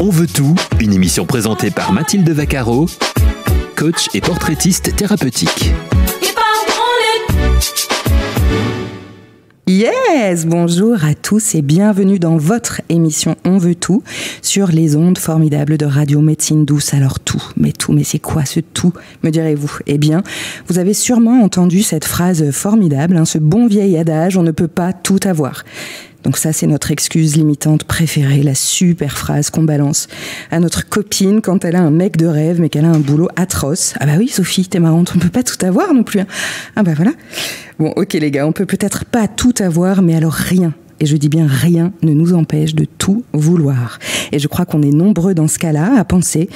On veut tout, une émission présentée par Mathilde Vaccaro, coach et portraitiste thérapeutique. Yes, bonjour à tous et bienvenue dans votre émission On veut tout sur les ondes formidables de Radio Médecine Douce. Alors tout, mais c'est quoi ce tout, me direz-vous? Eh bien, vous avez sûrement entendu cette phrase formidable, ce bon vieil adage, on ne peut pas tout avoir. Donc ça, c'est notre excuse limitante préférée, la super phrase qu'on balance à notre copine quand elle a un mec de rêve mais qu'elle a un boulot atroce. Ah bah oui, Sophie, t'es marrante, on peut pas tout avoir non plus. Ah bah voilà. Bon, ok les gars, on peut peut-être pas tout avoir, mais alors rien. Et je dis bien rien ne nous empêche de tout vouloir. Et je crois qu'on est nombreux dans ce cas-là à penser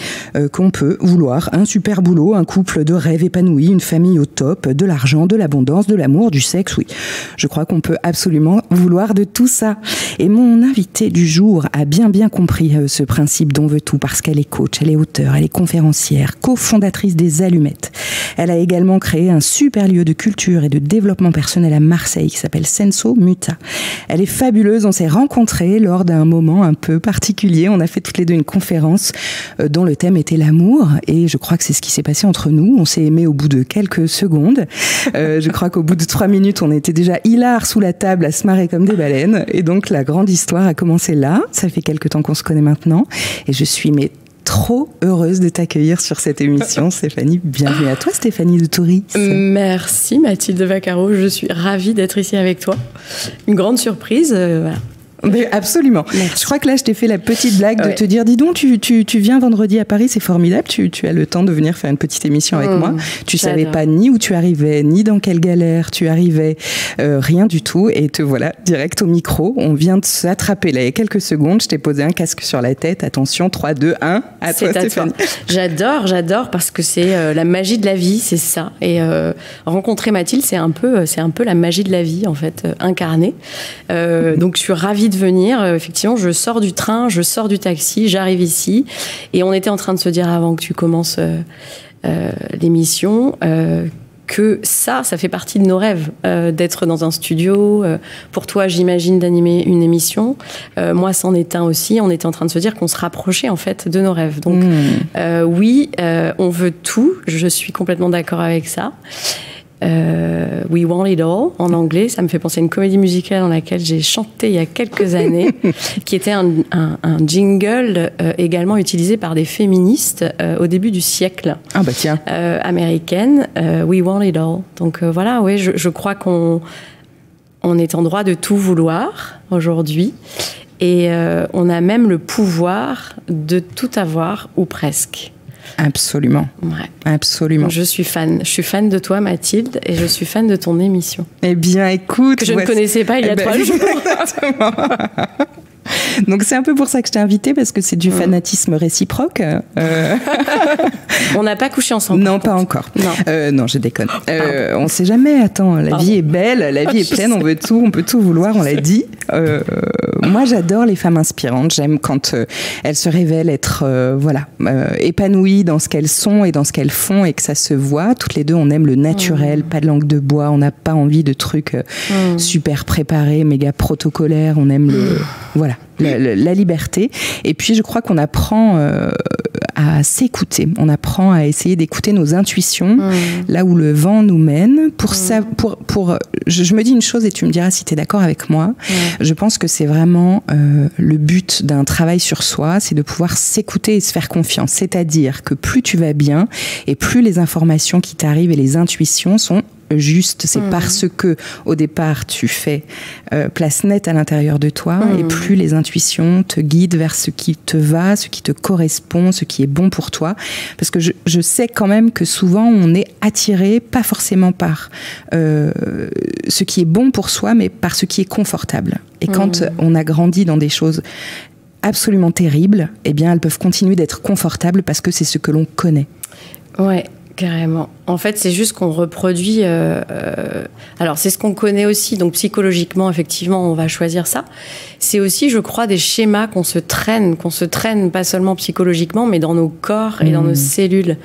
qu'on peut vouloir un super boulot, un couple de rêve épanoui, une famille au top, de l'argent, de l'abondance, de l'amour, du sexe, oui. Je crois qu'on peut absolument vouloir de tout ça. Et mon invitée du jour a bien compris ce principe d'on veut tout parce qu'elle est coach, elle est auteure, elle est conférencière, cofondatrice des Allumettes. Elle a également créé un super lieu de culture et de développement personnel à Marseille qui s'appelle Senso Muta. Elle est fabuleuse, on s'est rencontrés lors d'un moment un peu particulier. On a fait toutes les deux une conférence dont le thème était l'amour et je crois que c'est ce qui s'est passé entre nous. On s'est aimés au bout de quelques secondes. Je crois qu'au bout de 3 minutes, on était déjà hilares sous la table à se marrer comme des baleines et donc la grande histoire a commencé là. Ça fait quelques temps qu'on se connaît maintenant et je suis trop heureuse de t'accueillir sur cette émission, Stéphanie. Bienvenue à toi, Stéphanie de Touris. Merci Mathilde Vaccaro, je suis ravie d'être ici avec toi. Une grande surprise, voilà. Mais absolument. Merci. Je crois que là, je t'ai fait la petite blague de te dire, dis donc, tu viens vendredi à Paris, c'est formidable, tu as le temps de venir faire une petite émission avec moi. Tu savais pas ni où tu arrivais, ni dans quelle galère tu arrivais, rien du tout. Et te voilà, direct au micro. On vient de s'attraper là il y a quelques secondes. Je t'ai posé un casque sur la tête. Attention, 3, 2, 1. À toi, Stéphanie. J'adore parce que c'est la magie de la vie, c'est ça. Et rencontrer Mathilde, c'est un peu la magie de la vie, en fait, incarnée. Donc, je suis ravie de venir. Effectivement, je sors du train, je sors du taxi, j'arrive ici. Et on était en train de se dire avant que tu commences l'émission que ça fait partie de nos rêves, d'être dans un studio. Pour toi, j'imagine, d'animer une émission. Moi, c'en est un aussi. On était en train de se dire qu'on se rapprochait, en fait, de nos rêves. Donc, oui, on veut tout. Je suis complètement d'accord avec ça. We Want It All, en anglais. Ça me fait penser à une comédie musicale dans laquelle j'ai chanté il y a quelques années, qui était un jingle également utilisé par des féministes au début du siècle. Ah bah tiens. Américaine, We Want It All. Donc voilà, oui, je crois qu'on est en droit de tout vouloir aujourd'hui. Et on a même le pouvoir de tout avoir, ou presque. Absolument. Ouais. Absolument. Je suis fan de toi, Mathilde, et je suis fan de ton émission. Eh bien, écoute... Que je ne connaissais pas il y a 3 jours. Exactement. Donc c'est un peu pour ça que je t'ai invitée, parce que c'est du fanatisme réciproque. On n'a pas couché ensemble. Non, pas encore. Non, je déconne. On ne sait jamais. Attends, la vie est belle, la vie est pleine, on veut tout, on peut tout vouloir, on l'a dit. Moi, j'adore les femmes inspirantes. J'aime quand elles se révèlent être épanouies dans ce qu'elles sont et dans ce qu'elles font et que ça se voit. Toutes les deux, on aime le naturel, pas de langue de bois. On n'a pas envie de trucs super préparés, méga protocolaires. On aime la liberté. Et puis, je crois qu'on apprend à s'écouter. On apprend à essayer d'écouter nos intuitions, là où le vent nous mène. Je me dis une chose et tu me diras si tu es d'accord avec moi. Je pense que c'est vraiment le but d'un travail sur soi, c'est de pouvoir s'écouter et se faire confiance. C'est-à-dire que plus tu vas bien et plus les informations qui t'arrivent et les intuitions sont juste, c'est parce que au départ tu fais place nette à l'intérieur de toi et plus les intuitions te guident vers ce qui te va, ce qui te correspond, ce qui est bon pour toi, parce que je sais quand même que souvent on est attiré pas forcément par ce qui est bon pour soi, mais par ce qui est confortable. Et quand on a grandi dans des choses absolument terribles, eh bien elles peuvent continuer d'être confortables parce que c'est ce que l'on connaît. Ouais. Carrément. En fait, c'est juste qu'on reproduit... alors, c'est ce qu'on connaît aussi. Donc, psychologiquement, effectivement, on va choisir ça. C'est aussi, je crois, des schémas qu'on se traîne pas seulement psychologiquement, mais dans nos corps et dans nos cellules.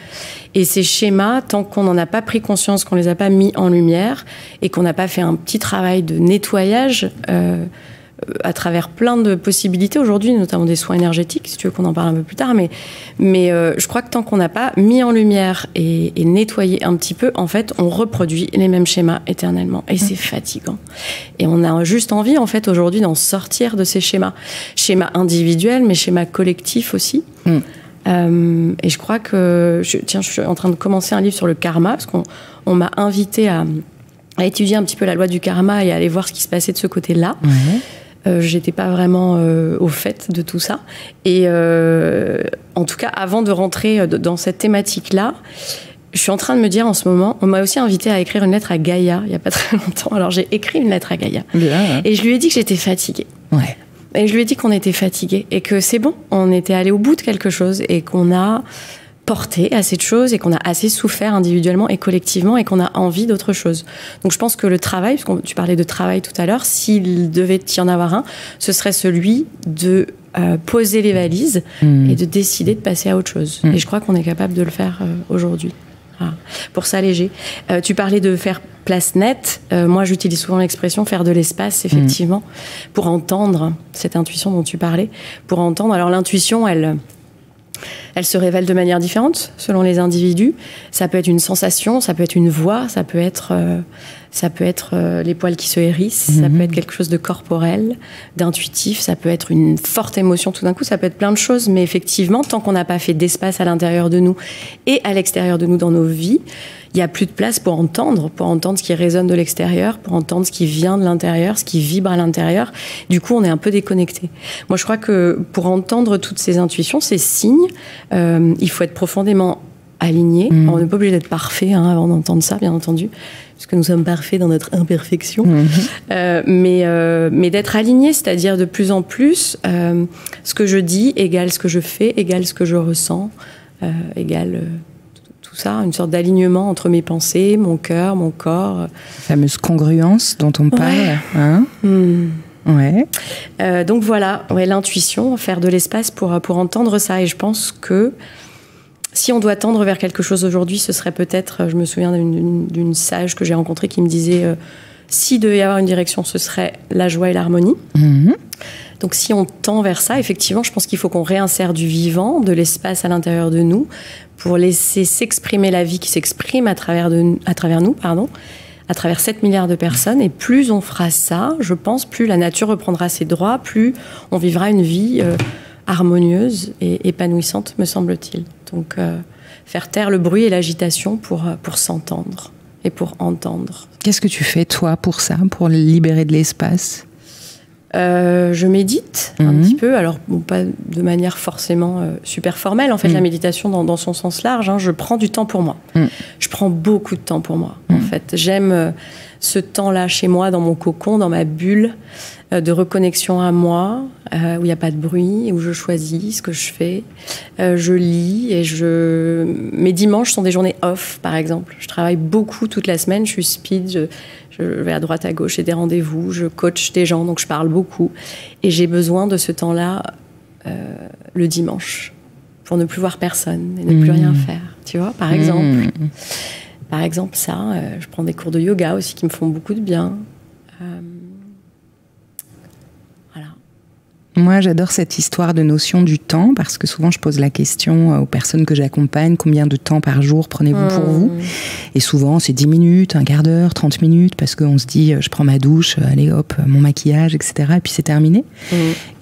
Et ces schémas, tant qu'on n'en a pas pris conscience, qu'on les a pas mis en lumière et qu'on n'a pas fait un petit travail de nettoyage... à travers plein de possibilités aujourd'hui, notamment des soins énergétiques, si tu veux qu'on en parle un peu plus tard, mais je crois que tant qu'on n'a pas mis en lumière et nettoyé un petit peu, en fait, on reproduit les mêmes schémas éternellement, et c'est fatigant. Et on a juste envie, en fait, aujourd'hui, d'en sortir de ces schémas individuels, mais schémas collectifs aussi. Et je crois que... je suis en train de commencer un livre sur le karma, parce qu'on m'a invité à étudier un petit peu la loi du karma et à aller voir ce qui se passait de ce côté-là. J'étais pas vraiment au fait de tout ça. Et en tout cas, avant de rentrer dans cette thématique-là, je suis en train de me dire en ce moment, on m'a aussi invité à écrire une lettre à Gaïa, il y a pas très longtemps. Alors j'ai écrit une lettre à Gaïa. Et je lui ai dit que j'étais fatiguée. Et je lui ai dit qu'on était fatigués et que c'est bon, on était allé au bout de quelque chose et qu'on a porté assez de choses et qu'on a assez souffert individuellement et collectivement et qu'on a envie d'autre chose. Donc je pense que le travail, parce que tu parlais de travail tout à l'heure, s'il devait y en avoir un, ce serait celui de poser les valises et de décider de passer à autre chose. Et je crois qu'on est capable de le faire aujourd'hui. Pour s'alléger. Tu parlais de faire place nette. Moi, j'utilise souvent l'expression faire de l'espace, effectivement, pour entendre cette intuition dont tu parlais. Pour entendre. Alors, l'intuition, elle se révèle de manière différente selon les individus. Ça peut être une sensation, ça peut être une voix, ça peut être les poils qui se hérissent, ça peut être quelque chose de corporel, d'intuitif, ça peut être une forte émotion tout d'un coup, ça peut être plein de choses. Mais effectivement, tant qu'on n'a pas fait d'espace à l'intérieur de nous et à l'extérieur de nous dans nos vies, il n'y a plus de place pour entendre ce qui résonne de l'extérieur, pour entendre ce qui vient de l'intérieur, ce qui vibre à l'intérieur. Du coup, on est un peu déconnecté. Moi, je crois que pour entendre toutes ces intuitions, ces signes, il faut être profondément aligné. On n'est pas obligé d'être parfait avant d'entendre ça, bien entendu, puisque nous sommes parfaits dans notre imperfection. Mais d'être aligné, c'est-à-dire de plus en plus, ce que je dis égale ce que je fais, égale ce que je ressens, égale... tout ça, une sorte d'alignement entre mes pensées, mon cœur, mon corps. La fameuse congruence dont on parle. Donc voilà, l'intuition, faire de l'espace pour entendre ça. Et je pense que si on doit tendre vers quelque chose aujourd'hui, ce serait peut-être, je me souviens d'une sage que j'ai rencontrée qui me disait, s'il devait y avoir une direction, ce serait la joie et l'harmonie. Donc si on tend vers ça, effectivement, je pense qu'il faut qu'on réinsère du vivant, de l'espace à l'intérieur de nous, pour laisser s'exprimer la vie qui s'exprime à travers nous, à travers 7 milliards de personnes. Et plus on fera ça, je pense, plus la nature reprendra ses droits, plus on vivra une vie harmonieuse et épanouissante, me semble-t-il. Donc faire taire le bruit et l'agitation pour s'entendre et pour entendre. Qu'est-ce que tu fais, toi, pour ça, pour libérer de l'espace ? Je médite un petit peu, alors pas de manière forcément super formelle. En fait, la méditation dans son sens large, je prends du temps pour moi. Je prends beaucoup de temps pour moi. En fait, j'aime ce temps-là chez moi, dans mon cocon, dans ma bulle de reconnexion à moi, où il n'y a pas de bruit, où je choisis ce que je fais. Je lis et mes dimanches sont des journées off, par exemple. Je travaille beaucoup toute la semaine, je suis speed, je vais à droite, à gauche, j'ai des rendez-vous, je coach des gens, donc je parle beaucoup. Et j'ai besoin de ce temps-là le dimanche, pour ne plus voir personne et ne plus rien faire. Tu vois, par exemple. Par exemple, ça, je prends des cours de yoga aussi qui me font beaucoup de bien. Moi, j'adore cette histoire de notion du temps, parce que souvent, je pose la question aux personnes que j'accompagne, combien de temps par jour prenez-vous pour vous ? Et souvent, c'est 10 minutes, un quart d'heure, 30 minutes, parce qu'on se dit, je prends ma douche, allez hop, mon maquillage, etc. Et puis c'est terminé.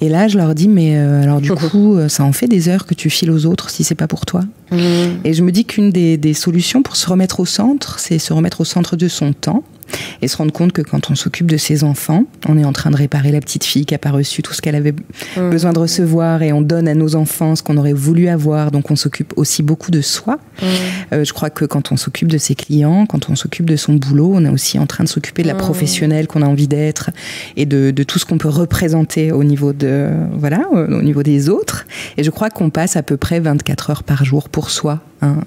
Et là, je leur dis, mais alors du coup, ça en fait des heures que tu files aux autres si c'est pas pour toi ? Et je me dis qu'une des solutions pour se remettre au centre, c'est se remettre au centre de son temps. Et se rendre compte que quand on s'occupe de ses enfants, on est en train de réparer la petite fille qui n'a pas reçu tout ce qu'elle avait besoin de recevoir, et on donne à nos enfants ce qu'on aurait voulu avoir, donc on s'occupe aussi beaucoup de soi. Je crois que quand on s'occupe de ses clients, quand on s'occupe de son boulot, on est aussi en train de s'occuper de la professionnelle qu'on a envie d'être, et de tout ce qu'on peut représenter au niveau au niveau des autres. Et je crois qu'on passe à peu près 24 heures par jour pour soi,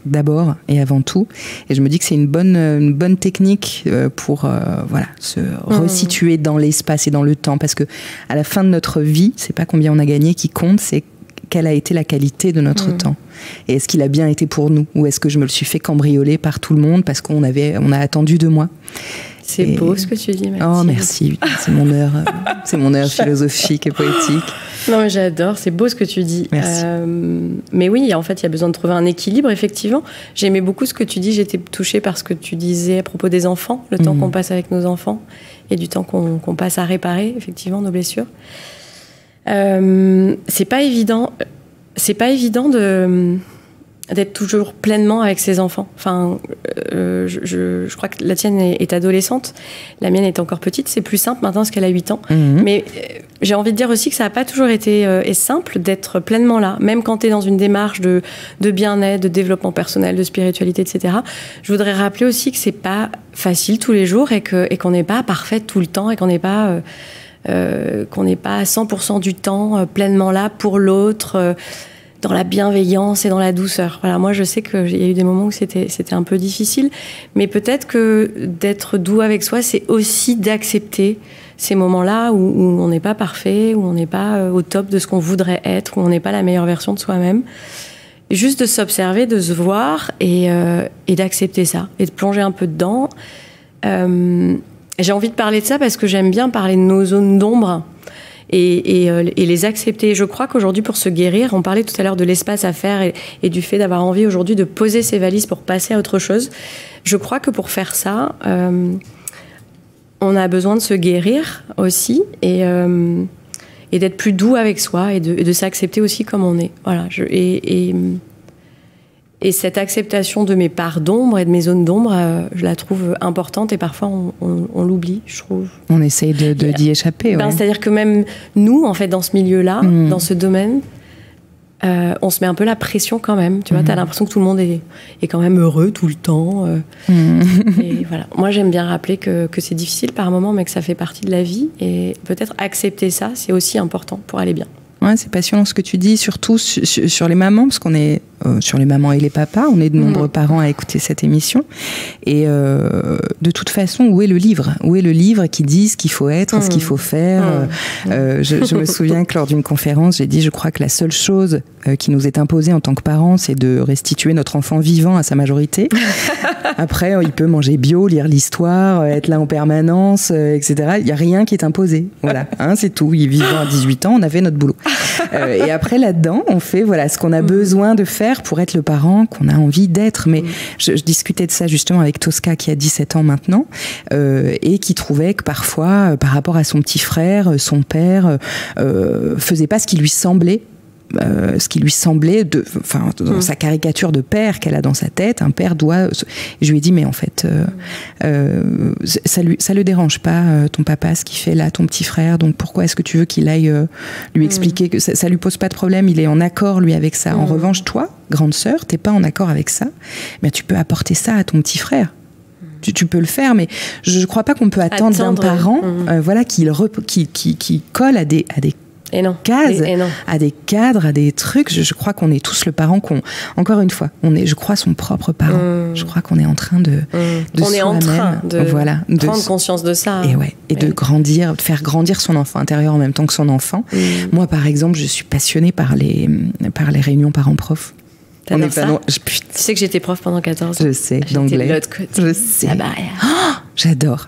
d'abord et avant tout. Et je me dis que c'est une bonne technique pour se resituer dans l'espace et dans le temps, parce que à la fin de notre vie, c'est pas combien on a gagné qui compte, c'est quelle a été la qualité de notre temps. Et est-ce qu'il a bien été pour nous, ou est-ce que je me le suis fait cambrioler par tout le monde parce qu'on a attendu de moi. C'est beau ce que tu dis, Mathilde. Oh, merci. C'est mon heure philosophique et poétique. Non, mais j'adore. C'est beau ce que tu dis. Merci. Mais oui, en fait, il y a besoin de trouver un équilibre, effectivement. J'aimais beaucoup ce que tu dis. J'étais touchée par ce que tu disais à propos des enfants, le temps qu'on passe avec nos enfants et du temps qu'on passe à réparer, effectivement, nos blessures. C'est pas évident. C'est pas évident d'être toujours pleinement avec ses enfants. Enfin, je crois que la tienne est adolescente, la mienne est encore petite, c'est plus simple maintenant parce qu'elle a 8 ans. Mais j'ai envie de dire aussi que ça n'a pas toujours été simple d'être pleinement là, même quand tu es dans une démarche de bien-être, de développement personnel, de spiritualité, etc. Je voudrais rappeler aussi que c'est pas facile tous les jours et qu'on n'est pas parfaite tout le temps et qu'on n'est pas à 100% du temps pleinement là pour l'autre, dans la bienveillance et dans la douceur. Voilà, moi je sais qu'il y a eu des moments où c'était un peu difficile, mais peut-être que d'être doux avec soi, c'est aussi d'accepter ces moments-là où on n'est pas parfait, où on n'est pas au top de ce qu'on voudrait être, où on n'est pas la meilleure version de soi-même. Juste de s'observer, de se voir et d'accepter ça, et de plonger un peu dedans. J'ai envie de parler de ça parce que j'aime bien parler de nos zones d'ombre et les accepter. Je crois qu'aujourd'hui, pour se guérir, on parlait tout à l'heure de l'espace à faire et du fait d'avoir envie aujourd'hui de poser ses valises pour passer à autre chose. Je crois que pour faire ça, on a besoin de se guérir aussi et d'être plus doux avec soi et de s'accepter aussi comme on est. Voilà. Et cette acceptation de mes parts d'ombre et de mes zones d'ombre, je la trouve importante et parfois on l'oublie, je trouve. On essaye d'y échapper. Ouais. C'est-à-dire que même nous, en fait, dans ce milieu-là, dans ce domaine, on se met un peu la pression quand même. Tu vois, t'as l'impression que tout le monde est quand même heureux tout le temps. Et voilà. Moi, j'aime bien rappeler que c'est difficile par moments, mais que ça fait partie de la vie. Et peut-être accepter ça, c'est aussi important pour aller bien. Ouais, c'est passionnant ce que tu dis, surtout sur les mamans, parce qu'on est sur les mamans et les papas, on est de nombreux parents à écouter cette émission. Et de toute façon, où est le livre ? Où est le livre qui dit ce qu'il faut être, ce qu'il faut faire ? Je me souviens que lors d'une conférence, j'ai dit, je crois que la seule chose qui nous est imposée en tant que parents, c'est de restituer notre enfant vivant à sa majorité. Après, il peut manger bio, lire l'histoire, être là en permanence, etc. Il n'y a rien qui est imposé. Voilà, hein, c'est tout. Il est vivant à 18 ans, on avait notre boulot. Et après, là-dedans, on fait ce qu'on a besoin de faire pour être le parent qu'on a envie d'être. Mais je discutais de ça justement avec Tosca, qui a 17 ans maintenant, et qui trouvait que parfois, par rapport à son petit frère, son père faisait pas ce qui lui semblait dans sa caricature de père qu'elle a dans sa tête. Un père doit... Je lui ai dit, mais en fait, ça le dérange pas, ton papa, ce qu'il fait là, ton petit frère, donc pourquoi est-ce que tu veux qu'il aille lui expliquer que ça lui pose pas de problème, il est en accord, lui, avec ça. En revanche, toi, grande sœur, t'es pas en accord avec ça, mais tu peux apporter ça à ton petit frère. Tu peux le faire, mais je crois pas qu'on peut attendre d'un parent qui colle à des cases, à des cadres, à des trucs. Je crois qu'on est tous le parent encore une fois, je crois, son propre parent. Je crois qu'on est en train de prendre conscience de ça. Et de grandir, de faire grandir son enfant intérieur en même temps que son enfant. Moi, par exemple, je suis passionnée par les réunions parents-profs. Tu sais que j'étais prof pendant 14 ans. Je sais, d'anglais. De l'autre côté. Je sais. La barrière. Oh, j'adore.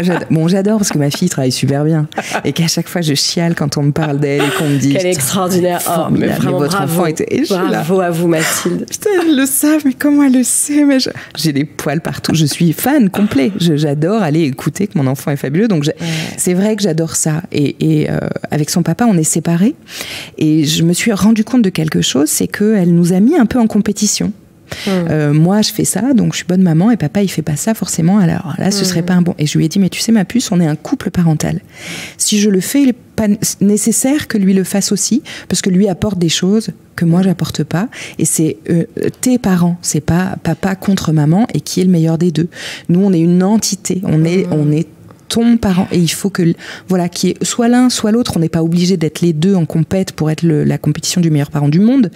J'adore parce que ma fille travaille super bien. Et qu'à chaque fois, je chiale quand on me parle d'elle et qu'on me dit... Qu'elle est extraordinaire. Mais vraiment, votre enfant était... Bravo à vous, Mathilde. Putain, elles le savent, mais comment elle le sait? J'ai des poils partout. Je suis fan complet. J'adore aller écouter que mon enfant est fabuleux. Donc, c'est vrai que j'adore ça. Et avec son papa, on est séparés. Et je me suis rendu compte de quelque chose, c'est qu'elle nous a mis un peu en compétition. Moi, je fais ça, donc je suis bonne maman, et papa, il fait pas ça forcément. Alors là, ce serait pas un bon. Et je lui ai dit, mais tu sais, ma puce, on est un couple parental. Si je le fais, il est pas nécessaire que lui le fasse aussi, parce que lui apporte des choses que moi j'apporte pas. Et c'est tes parents, c'est pas papa contre maman, et qui est le meilleur des deux. Nous, on est une entité. On est ton parent, et il faut que qu'il y ait soit l'un soit l'autre. On n'est pas obligé d'être les deux en compète pour être la compétition du meilleur parent du monde.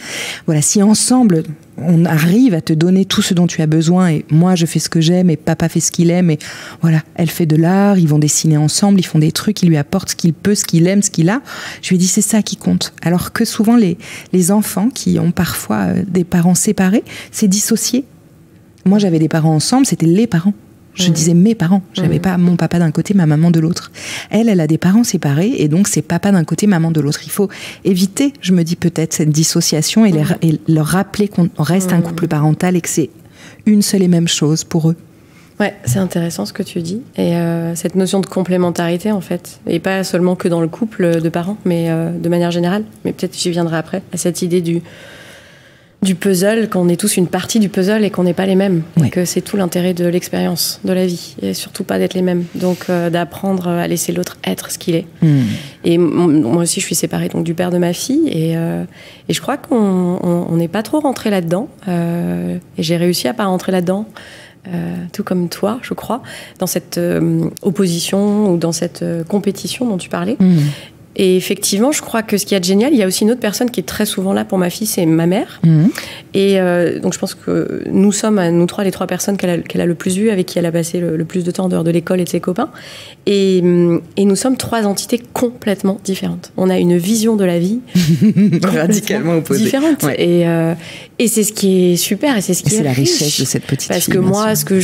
Voilà, si ensemble on arrive à te donner tout ce dont tu as besoin, et moi je fais ce que j'aime et papa fait ce qu'il aime, et voilà, elle fait de l'art, ils vont dessiner ensemble, ils font des trucs, ils lui apportent ce qu'il peut, ce qu'il aime, ce qu'il a. Je lui ai dit, c'est ça qui compte. Alors que souvent les enfants qui ont parfois des parents séparés, c'est dissocié. Moi j'avais des parents ensemble, c'était les parents. Je disais mes parents. J'avais pas mon papa d'un côté, ma maman de l'autre. Elle a des parents séparés et donc c'est papa d'un côté, maman de l'autre. Il faut éviter, je me dis peut-être, cette dissociation et leur rappeler qu'on reste un couple parental et que c'est une seule et même chose pour eux. Ouais, c'est intéressant ce que tu dis. Et cette notion de complémentarité, en fait, et pas seulement que dans le couple de parents, mais de manière générale. Mais peut-être j'y viendrai après, à cette idée du puzzle, qu'on est tous une partie du puzzle et qu'on n'est pas les mêmes. Et que c'est tout l'intérêt de l'expérience, de la vie. Et surtout pas d'être les mêmes. Donc d'apprendre à laisser l'autre être ce qu'il est. Et moi aussi, je suis séparée donc, du père de ma fille. Et je crois qu'on n'est pas trop rentré là-dedans. Et j'ai réussi à pas rentrer là-dedans. Tout comme toi, je crois, dans cette opposition ou dans cette compétition dont tu parlais. Et effectivement, je crois que ce qu'il y a de génial, il y a aussi une autre personne qui est très souvent là pour ma fille, c'est ma mère. Et donc je pense que nous sommes, nous trois, les trois personnes qu'elle a le plus vues, avec qui elle a passé le plus de temps en dehors de l'école et de ses copains. Et nous sommes trois entités complètement différentes. On a une vision de la vie radicalement opposée. Différente. Ouais. Et c'est ce qui est super et c'est ce qui est la riche. Richesse de cette petite Parce fille. que moi, ce que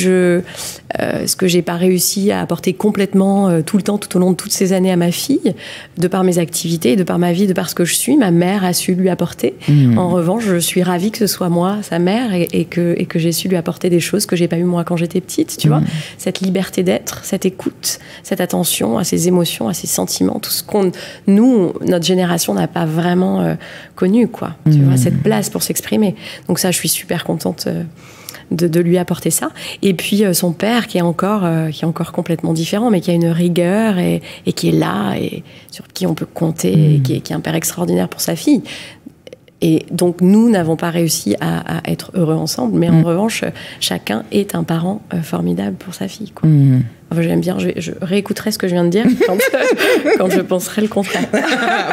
j'ai pas réussi à apporter complètement tout le temps, tout au long de toutes ces années à ma fille, de par mes activités, de par ma vie, de par ce que je suis, ma mère a su lui apporter. En revanche, je suis ravie que ce soit moi, sa mère, et que j'ai su lui apporter des choses que j'ai pas eu moi quand j'étais petite, tu vois. Cette liberté d'être, cette écoute, cette attention à ses émotions, à ses sentiments, tout ce nous, notre génération n'a pas vraiment connu, quoi. Tu vois, cette place pour s'exprimer. Donc ça, je suis super contente de lui apporter ça. Et puis son père qui est encore complètement différent, mais qui a une rigueur et qui est là et sur qui on peut compter et qui est un père extraordinaire pour sa fille. Et donc nous n'avons pas réussi à être heureux ensemble, mais en revanche chacun est un parent formidable pour sa fille, quoi. Enfin, j'aime bien, je réécouterai ce que je viens de dire quand je penserai le contraire.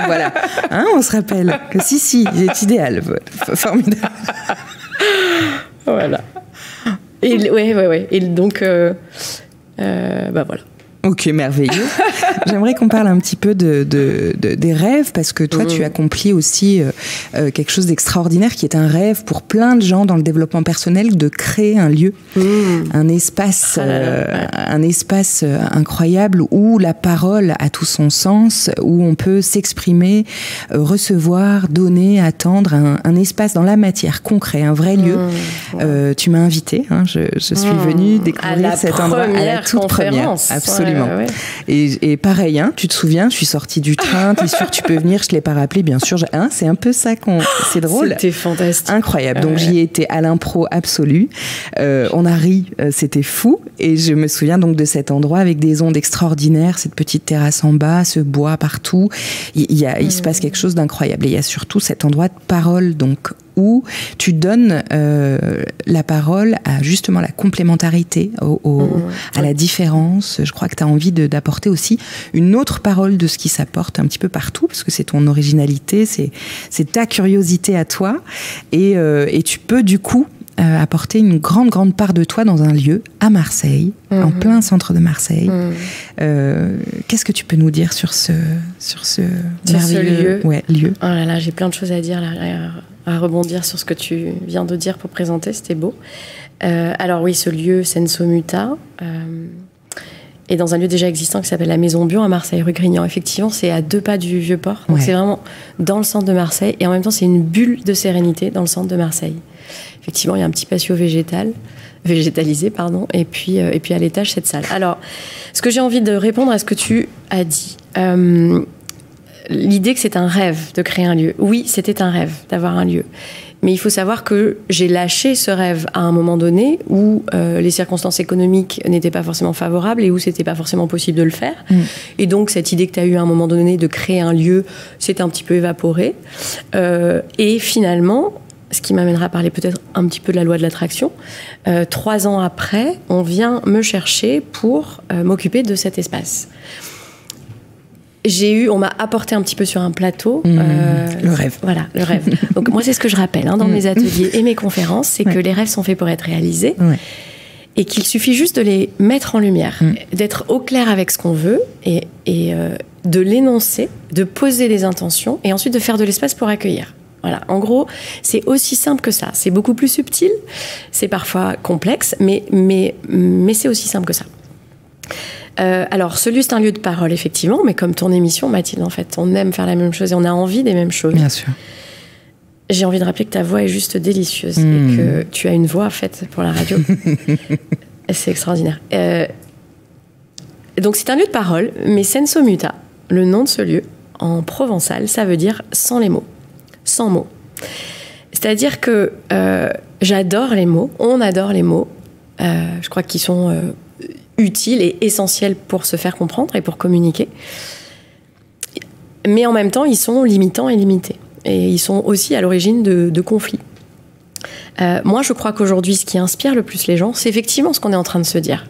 Voilà, hein, on se rappelle que si, il est idéal, formidable. Voilà. Et ouais. Et donc, bah voilà. Ok, merveilleux. J'aimerais qu'on parle un petit peu des rêves, parce que toi, tu accomplis aussi quelque chose d'extraordinaire, qui est un rêve pour plein de gens dans le développement personnel, de créer un lieu, un espace, un espace incroyable où la parole a tout son sens, où on peut s'exprimer, recevoir, donner, attendre, un espace dans la matière, concret, un vrai lieu. Tu m'as invitée, hein, je suis venue découvrir cet endroit à la toute première. Absolument. Ouais. Et pareil, hein, tu te souviens, je suis sortie du train, t'es sûre que tu peux venir, je ne l'ai pas rappelé, bien sûr. C'est un peu ça c'est drôle. C'était fantastique. Incroyable. Donc j'y ai été à l'impro absolue. On a ri, c'était fou. Et je me souviens donc de cet endroit avec des ondes extraordinaires, cette petite terrasse en bas, ce bois partout. Il se passe quelque chose d'incroyable. Et il y a surtout cet endroit de parole, donc, où tu donnes la parole à justement la complémentarité, à la différence. Je crois que tu as envie d'apporter aussi une autre parole de ce qui s'apporte un petit peu partout, parce que c'est ton originalité, c'est ta curiosité à toi. Et tu peux du coup apporter une grande part de toi dans un lieu à Marseille, en plein centre de Marseille. Qu'est-ce que tu peux nous dire sur ce merveilleux lieu? Oh là là, j'ai plein de choses à dire là, à rebondir sur ce que tu viens de dire pour présenter, c'était beau. Alors oui, ce lieu Senso Muta est dans un lieu déjà existant qui s'appelle la Maison Bion à Marseille, rue Grignan. Effectivement, c'est à 2 pas du Vieux-Port, donc c'est vraiment dans le centre de Marseille, et en même temps c'est une bulle de sérénité dans le centre de Marseille. Effectivement, il y a un petit patio végétalisé, et puis à l'étage cette salle. Alors, ce que j'ai envie de répondre à ce que tu as dit, l'idée que c'est un rêve de créer un lieu. Oui, c'était un rêve d'avoir un lieu. Mais il faut savoir que j'ai lâché ce rêve à un moment donné où les circonstances économiques n'étaient pas forcément favorables et où c'était pas forcément possible de le faire. Et donc, cette idée que tu as eue à un moment donné de créer un lieu s'est un petit peu évaporée. Et finalement, ce qui m'amènera à parler peut-être un petit peu de la loi de l'attraction, 3 ans après, on vient me chercher pour m'occuper de cet espace. On m'a apporté un petit peu sur un plateau. Le rêve. Voilà, le rêve. Donc moi, c'est ce que je rappelle dans mes ateliers et mes conférences, c'est que les rêves sont faits pour être réalisés et qu'il suffit juste de les mettre en lumière, d'être au clair avec ce qu'on veut et de l'énoncer, de poser les intentions et ensuite de faire de l'espace pour accueillir. Voilà. En gros, c'est aussi simple que ça. C'est beaucoup plus subtil, c'est parfois complexe, mais c'est aussi simple que ça. Alors, ce lieu, c'est un lieu de parole, effectivement, mais comme ton émission, Mathilde, en fait, on aime faire la même chose et on a envie des mêmes choses. Bien sûr. J'ai envie de rappeler que ta voix est juste délicieuse et que tu as une voix faite pour la radio. C'est extraordinaire. Donc, c'est un lieu de parole, mais senso muta, le nom de ce lieu, en provençal, ça veut dire sans les mots. Sans mots. C'est-à-dire que j'adore les mots, on adore les mots. Je crois qu'ils sont utiles et essentiels pour se faire comprendre et pour communiquer. Mais en même temps, ils sont limitants et limités. Et ils sont aussi à l'origine de conflits. Moi, je crois qu'aujourd'hui, ce qui inspire le plus les gens, c'est effectivement ce qu'on est en train de se dire.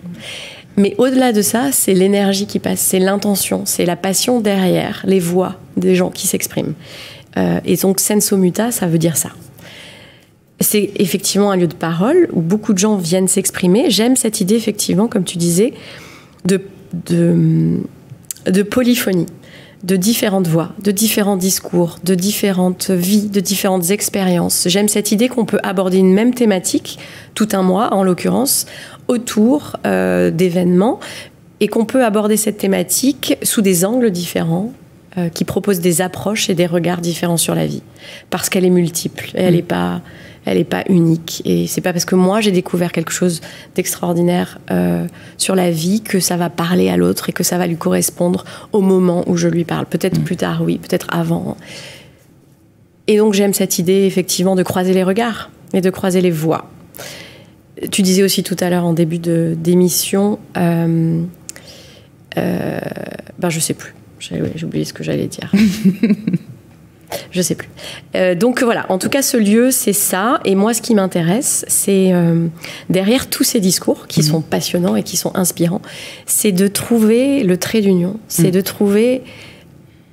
Mais au-delà de ça, c'est l'énergie qui passe, c'est l'intention, c'est la passion derrière, les voix des gens qui s'expriment. Et donc, senso muta, ça veut dire ça. C'est effectivement un lieu de parole où beaucoup de gens viennent s'exprimer. J'aime cette idée, effectivement, comme tu disais, de polyphonie, de différentes voix, de différents discours, de différentes vies, de différentes expériences. J'aime cette idée qu'on peut aborder une même thématique, tout un mois en l'occurrence, autour d'événements, et qu'on peut aborder cette thématique sous des angles différents, qui proposent des approches et des regards différents sur la vie. Parce qu'elle est multiple, et elle n'est pas unique. Et c'est pas parce que moi j'ai découvert quelque chose d'extraordinaire sur la vie que ça va parler à l'autre et que ça va lui correspondre au moment où je lui parle. Peut-être plus tard, oui, peut-être avant. Et donc j'aime cette idée effectivement de croiser les regards et de croiser les voix. Tu disais aussi tout à l'heure en début d'émission, je sais plus. J'ai oublié ce que j'allais dire. Je sais plus. Donc voilà, en tout cas, ce lieu, c'est ça. Et moi, ce qui m'intéresse, c'est derrière tous ces discours qui sont passionnants et qui sont inspirants, c'est de trouver le trait d'union, c'est de trouver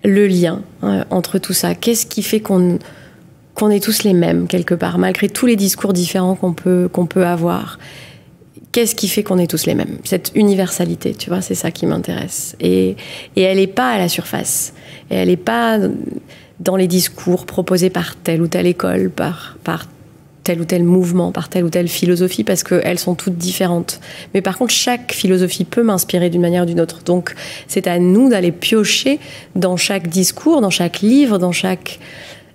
le lien entre tout ça. Qu'est-ce qui fait qu'on est tous les mêmes, quelque part, malgré tous les discours différents qu'on peut avoir? Qu'est-ce qui fait qu'on est tous les mêmes? Cette universalité, tu vois, c'est ça qui m'intéresse. Et elle n'est pas à la surface. Et elle n'est pas dans les discours proposés par telle ou telle école, par tel ou tel mouvement, par telle ou telle philosophie, parce qu'elles sont toutes différentes. Mais par contre, chaque philosophie peut m'inspirer d'une manière ou d'une autre. Donc, c'est à nous d'aller piocher dans chaque discours, dans chaque livre, dans chaque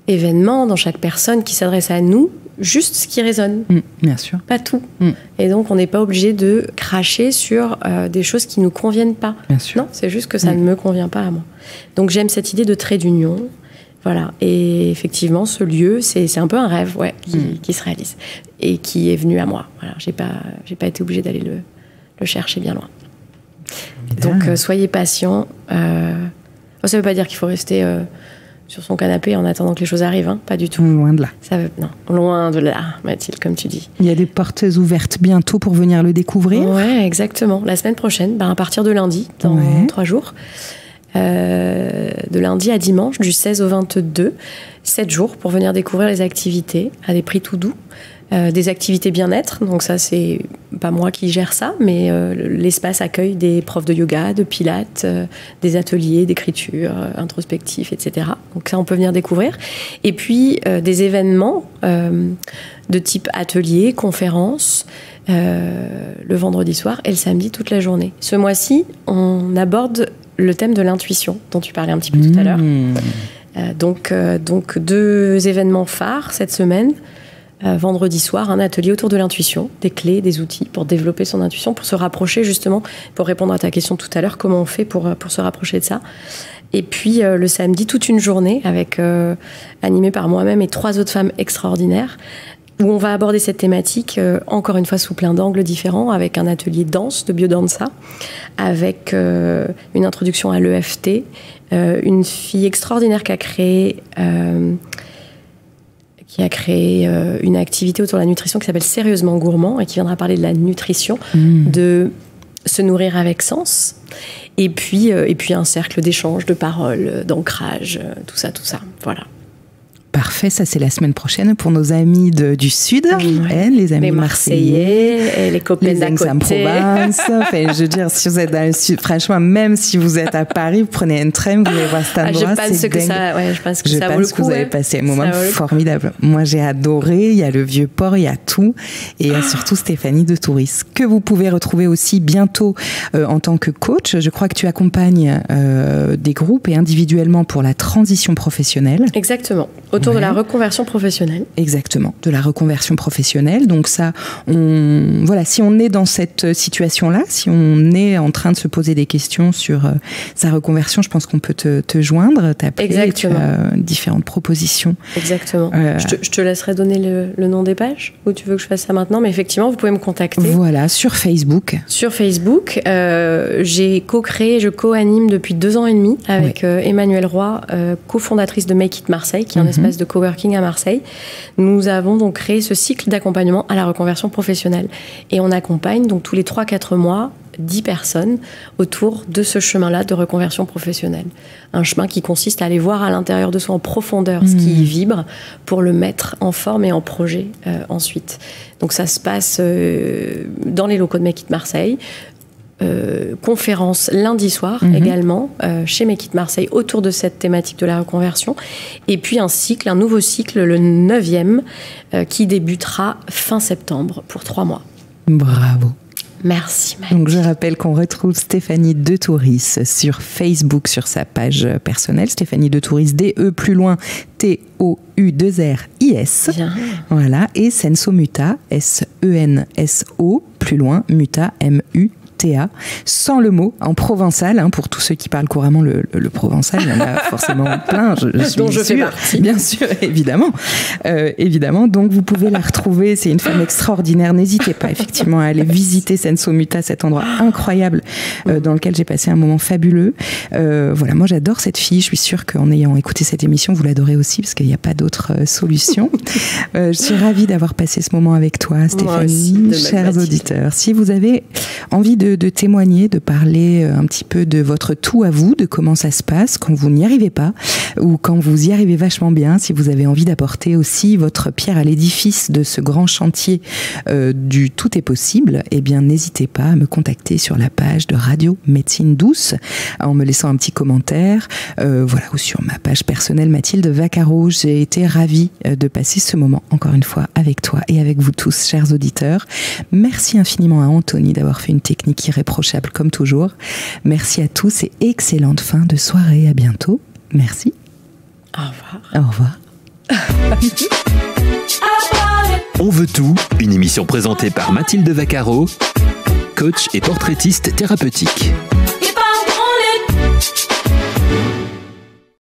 événement, dans chaque personne qui s'adresse à nous, juste ce qui résonne. Bien sûr. Pas tout. Et donc, on n'est pas obligé de cracher sur des choses qui ne nous conviennent pas. Bien sûr. Non, c'est juste que ça ne me convient pas à moi. Donc, j'aime cette idée de trait d'union. Voilà. Et effectivement, ce lieu, c'est un peu un rêve, qui se réalise. Et qui est venu à moi. Voilà. J'ai pas été obligée d'aller le chercher bien loin. Donc, soyez patients. Ça ne veut pas dire qu'il faut rester sur son canapé en attendant que les choses arrivent, hein. Pas du tout. Loin de là. Non, loin de là, Mathilde, comme tu dis. Il y a des portes ouvertes bientôt pour venir le découvrir. Ouais, exactement. La semaine prochaine, à partir de lundi, dans 3 jours, de lundi à dimanche, du 16 au 22, 7 jours pour venir découvrir les activités à des prix tout doux. Des activités bien-être, donc ça c'est pas moi qui gère ça, mais l'espace accueille des profs de yoga, de pilates, des ateliers d'écriture, introspectifs, etc. Donc ça on peut venir découvrir. Et puis des événements de type atelier, conférences, le vendredi soir et le samedi toute la journée. Ce mois-ci, on aborde le thème de l'intuition, dont tu parlais un petit peu tout à l'heure. Donc 2 événements phares cette semaine. Vendredi soir, un atelier autour de l'intuition, des clés, des outils pour développer son intuition, pour se rapprocher justement, pour répondre à ta question tout à l'heure, comment on fait pour se rapprocher de ça. Et puis le samedi, toute une journée animée par moi-même et 3 autres femmes extraordinaires, où on va aborder cette thématique, encore une fois sous plein d'angles différents, avec un atelier danse, de biodanza, avec une introduction à l'EFT, une fille extraordinaire qui a créé une activité autour de la nutrition qui s'appelle Sérieusement Gourmand et qui viendra parler de la nutrition, de se nourrir avec sens, et puis un cercle d'échange, de paroles, d'ancrage, tout ça, voilà. parfait. Ça, c'est la semaine prochaine pour nos amis du Sud, les amis marseillais, et les copains d'à côté. Provence. Enfin, je veux dire, si vous êtes dans le Sud, franchement, même si vous êtes à Paris, vous prenez un train, vous allez voir cet endroit. Je pense que ça vaut le coup. Vous avez passé un moment formidable. Moi, j'ai adoré. Il y a le Vieux-Port, il y a tout. Et il y a surtout Stéphanie de Touris, que vous pouvez retrouver aussi bientôt en tant que coach. Je crois que tu accompagnes des groupes et individuellement pour la transition professionnelle. Exactement. Autour de la reconversion professionnelle. Exactement. De la reconversion professionnelle. Donc ça, si on est dans cette situation-là, si on est en train de se poser des questions sur sa reconversion, je pense qu'on peut te joindre, t'appeler. Exactement. Tu as différentes propositions. Exactement. Je te laisserai donner le nom des pages, ou tu veux que je fasse ça maintenant, mais effectivement, vous pouvez me contacter. Voilà, sur Facebook. Sur Facebook, j'ai je co-anime depuis 2 ans et demi avec Emmanuelle Roy, cofondatrice de Make It Marseille, qui est un espace de coworking à Marseille. Nous avons donc créé ce cycle d'accompagnement à la reconversion professionnelle. Et on accompagne donc tous les 3-4 mois 10 personnes autour de ce chemin-là de reconversion professionnelle. Un chemin qui consiste à aller voir à l'intérieur de soi en profondeur ce qui vibre pour le mettre en forme et en projet ensuite. Donc ça se passe dans les locaux de Make It Marseille. Conférence lundi soir également chez Make It Marseille autour de cette thématique de la reconversion. Et puis un nouveau cycle, le 9e, qui débutera fin septembre pour 3 mois. Bravo. Merci Maëlle. Donc je rappelle qu'on retrouve Stéphanie de Touris sur Facebook, sur sa page personnelle, Stéphanie de Touris, DE plus loin, TOU2RIS. Bien. Voilà, et Senso Muta, SENSO plus loin, Muta, MUTA, sans le mot, en provençal, pour tous ceux qui parlent couramment le provençal, il y en a forcément plein, dont je fais partie. Bien sûr, évidemment. Donc vous pouvez la retrouver, c'est une femme extraordinaire, n'hésitez pas effectivement à aller visiter Senso Muta, cet endroit incroyable dans lequel j'ai passé un moment fabuleux. Voilà, moi j'adore cette fille, je suis sûre qu'en ayant écouté cette émission, vous l'adorez aussi, parce qu'il n'y a pas d'autre solution. Je suis ravie d'avoir passé ce moment avec toi, Stéphanie, chers auditeurs. Si vous avez envie de témoigner, de parler un petit peu de votre tout à vous, de comment ça se passe quand vous n'y arrivez pas ou quand vous y arrivez vachement bien, si vous avez envie d'apporter aussi votre pierre à l'édifice de ce grand chantier du tout est possible, eh bien n'hésitez pas à me contacter sur la page de Radio Médecine Douce en me laissant un petit commentaire, ou sur ma page personnelle Mathilde Vaccaro. J'ai été ravie de passer ce moment encore une fois avec toi et avec vous tous, chers auditeurs. Merci infiniment à Anthony d'avoir fait une technique irréprochable comme toujours. Merci à tous et excellente fin de soirée. À bientôt. Merci. Au revoir. Au revoir. On veut tout, une émission présentée par Mathilde Vaccaro, coach et portraitiste thérapeutique.